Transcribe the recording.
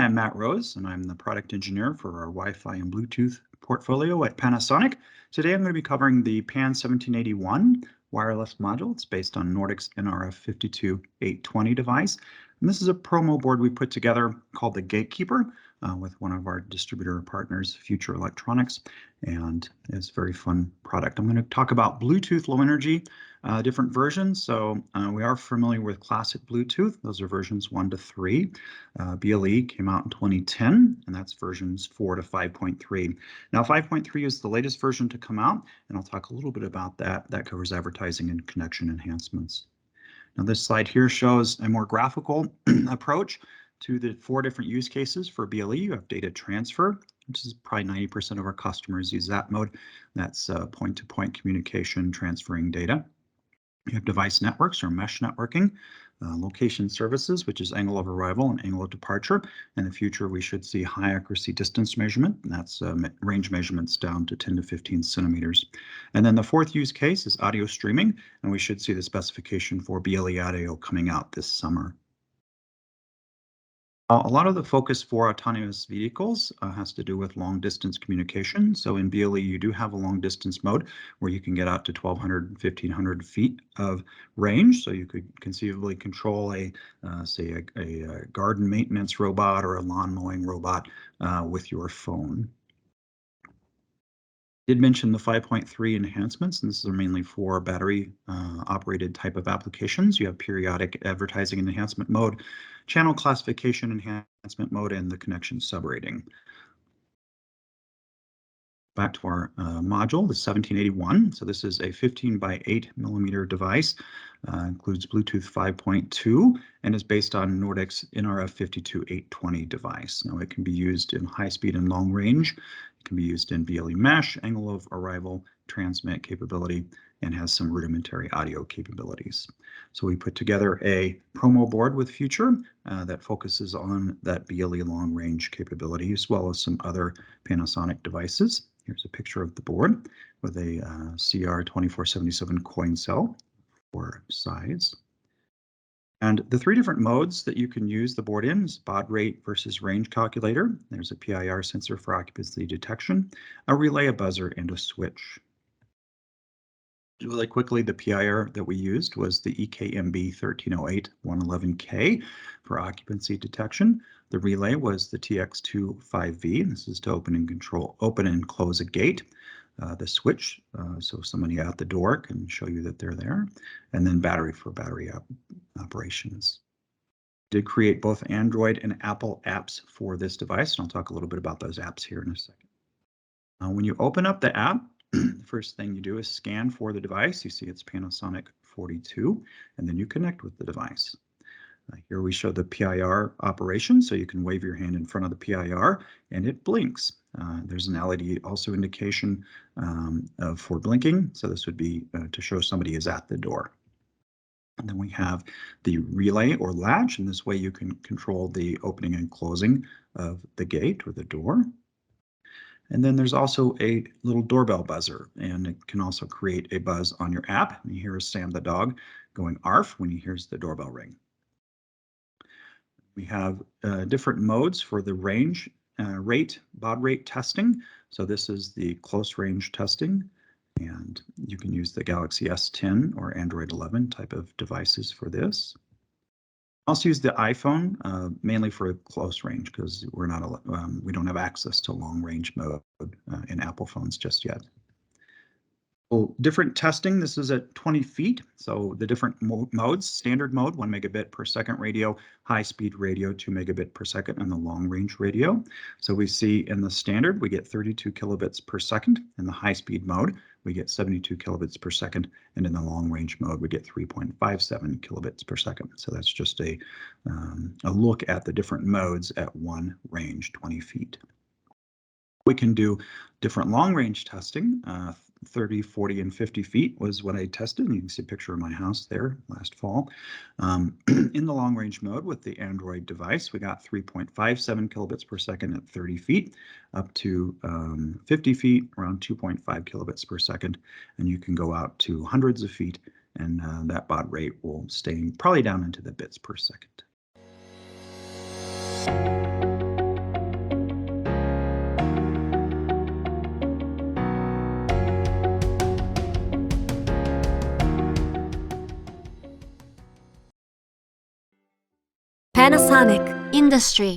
I'm Matt Rose, and I'm the product engineer for our Wi-Fi and Bluetooth portfolio at Panasonic. Today I'm going to be covering the PAN1781 wireless module. It's based on Nordic's nRF52820 device. And this is a promo board we put together called the Gatekeeper with one of our distributor partners, Future Electronics, and it's a very fun product. I'm going to talk about Bluetooth low energy, different versions. So we are familiar with classic Bluetooth. Those are versions 1 to 3. BLE came out in 2010, and that's versions 4 to 5.3. Now 5.3 is the latest version to come out, and I'll talk a little bit about that. That covers advertising and connection enhancements. Now this slide here shows a more graphical approach to the 4 different use cases for BLE. You have data transfer, which is probably 90% of our customers use that mode. That's point-to-point communication, transferring data. You have device networks or mesh networking, location services, which is angle of arrival and angle of departure. In the future, we should see high accuracy distance measurement, and that's range measurements down to 10 to 15 centimeters. And then the 4th use case is audio streaming, and we should see the specification for BLE audio coming out this summer. A lot of the focus for autonomous vehicles has to do with long distance communication. So in BLE, you do have a long distance mode where you can get out to 1,200, 1,500 feet of range. So you could conceivably control say a garden maintenance robot or a lawn mowing robot with your phone. Did mention the 5.3 enhancements, and this is mainly for battery operated type of applications. You have periodic advertising enhancement mode, channel classification enhancement mode, and the connection subrating. Back to our module, the 1781. So this is a 15 by 8 millimeter device, includes Bluetooth 5.2, and is based on Nordic's nRF52820 device. Now it can be used in high speed and long range. It can be used in BLE mesh, angle of arrival, transmit capability, and has some rudimentary audio capabilities. So we put together a promo board with Future that focuses on that BLE long range capability, as well as some other Panasonic devices. Here's a picture of the board with a CR2477 coin cell for size. And the 3 different modes that you can use the board in is baud rate versus range calculator. There's a PIR sensor for occupancy detection, a relay, a buzzer, and a switch. Really quickly, the PIR that we used was the EKMB 1308111K for occupancy detection. The relay was the TX2-5V. This is to open and close a gate. The switch, so somebody at the door can show you that they're there. And then battery for battery operations. Did create both Android and Apple apps for this device, and I'll talk a little bit about those apps here in a second. When you open up the app, the first thing you do is scan for the device. You see it's Panasonic 42, and then you connect with the device. Here we show the PIR operation, so you can wave your hand in front of the PIR and it blinks. There's an LED also indication for blinking, so this would be to show somebody is at the door. And then we have the relay or latch, and this way you can control the opening and closing of the gate or the door. And then there's also a little doorbell buzzer, and it can also create a buzz on your app. And you hear Sam the dog going arf when he hears the doorbell ring. We have different modes for the range baud rate testing. So this is the close range testing, and you can use the Galaxy S10 or Android 11 type of devices for this. Also use the iPhone mainly for close range because we don't have access to long range mode in Apple phones just yet. So different testing, this is at 20 feet. So the different modes, standard mode, 1 megabit per second radio, high speed radio, 2 megabit per second, and the long range radio. So we see in the standard, we get 32 kilobits per second. In the high speed mode, we get 72 kilobits per second. And in the long range mode, we get 3.57 kilobits per second. So that's just a look at the different modes at one range, 20 feet. We can do different long range testing. 30, 40, and 50 feet was what I tested. And you can see a picture of my house there last fall. In the long range mode with the Android device, we got 3.57 kilobits per second at 30 feet, up to 50 feet, around 2.5 kilobits per second. And you can go out to hundreds of feet, and that baud rate will stay probably down into the bits per second. Panasonic Industry.